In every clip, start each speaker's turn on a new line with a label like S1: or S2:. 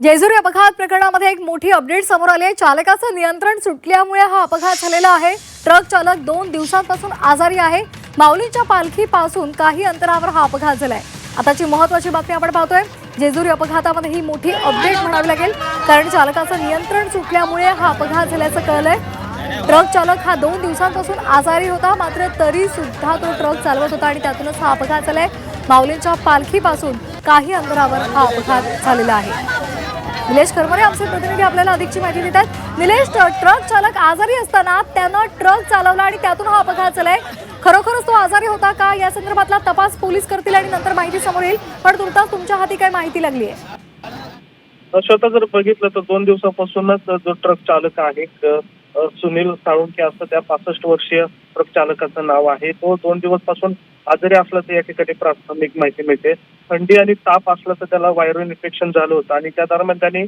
S1: जेजुरी अपघात प्रकरणामध्ये एक मोठी अपडेट समोर आली आहे। चालकाचं नियंत्रण सुटल्यामुळे हा अपघात झालेला आहे। ट्रक चालक 2 दिवसांपासून आजारी आहे। माऊलींच्या पालखीपासून काही अंतरावर हा अपघात झालाय। आताची महत्त्वाची बातमी आपण पाहतोय। जेजुरी अपघातामध्ये ही मोठी अपडेट म्हणावी लागेल, कारण चालकाचं नियंत्रण सुटल्यामुळे हा अपघात झाल्याचं कळलंय। ट्रक चालक हा 2 दिवसांपासून आजारी होता, मात्र तरी सुद्धा तो ट्रक चालवत होता आणि त्यातूनच हा अपघात झालाय। माऊलींच्या पालखीपासून काही अंतरावर हा अपघात झालेला आहे। निलेश करमरे आमचे प्रतिनिधी आपल्याला अधिकची माहिती देतात। निलेश, ट्रक चालक आजारी असताना त्यानं ट्रक चालवला आणि त्यातून हा अपघात झालाय। खरोखरच तो आजारी होता का, या संदर्भातला तपास पोलीस करतील आणि नंतर माहिती समोर येईल। पण तुर्तास तुमच्या हाती काय माहिती लागली आहे?
S2: स्वतः जर बघितलं तर 2 दिवसापासूनच जो ट्रक चालक आहे सुनील साळुंखे असं त्या 65 वर्षीय ट्रक चालकाचं नाव आहे। तो 2 दिवसपासून आजारी असल्याचं या ठिकाणी प्राथमिक माहिती मिळते। थंडी आणि ताप असला तर त्याला व्हायरल इन्फेक्शन झालं होतं आणि त्या दरम्यान त्यांनी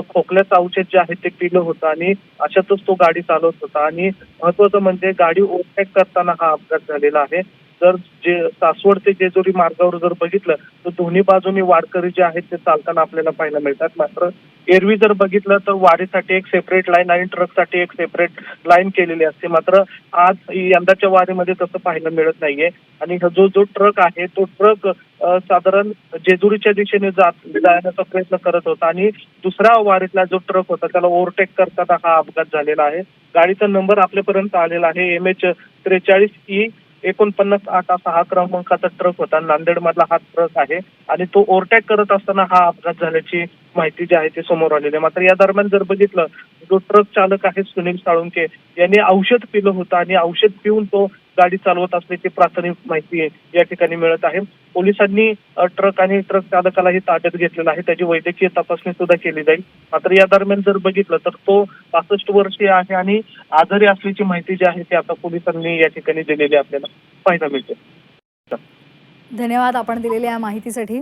S2: खोकल्याचं औषध जे आहे ते पिलं होतं आणि अशातच तो गाडी चालवत होता। आणि महत्वाचं म्हणजे गाडी ओव्हरटेक करताना हा अपघात झालेला आहे। जर जे सासवड ते जेजुरी मार्गावर जर बघितलं तर दोन्ही बाजूनी वारकरी जे आहेत ते चालताना आपल्याला पाहायला मिळतात। मात्र एरवी जर बघितलं तर वारीसाठी एक सेपरेट लाईन आणि ट्रकसाठी एक सेपरेट लाईन केलेली असते, मात्र आज यंदाच्या वारीमध्ये तसं पाहायला मिळत नाहीये। आणि जो ट्रक आहे तो ट्रक साधारण जेजुरीच्या दिशेने जाण्याचा प्रयत्न करत होता आणि दुसऱ्या वारीतला जो ट्रक होता त्याला ओव्हरटेक करताना हा अपघात झालेला आहे। गाडीचा नंबर आपल्यापर्यंत आलेला आहे MH 43E 49 असा हा क्रमांकाचा ट्रक होता। नांदेड मधला हा ट्रक आहे आणि तो ओव्हरटेक करत असताना हा अपघात झाल्याची माहिती जी आहे ती समोर आलेली आहे। मात्र या दरम्यान जर बघितलं, जो ट्रक चालक आहे सुनील साळुंखे यांनी औषध पिलं होतं आणि औषध पिऊन तो गाडी चालवत असल्याची प्राथमिक माहिती या ठिकाणी मिळत आहे। पोलिसांनी ट्रक आणि ट्रक चालकालाही ताब्यात घेतलेला आहे, त्याची वैद्यकीय तपासणी सुद्धा केली जाईल। मात्र या दरम्यान जर बघितलं तर तो 65 वर्षीय आहे आणि आजारी असल्याची माहिती जी आहे ती आता पोलिसांनी या ठिकाणी दिलेली आपल्याला पाहायला मिळते।
S1: धन्यवाद आपण दिलेल्या या माहितीसाठी।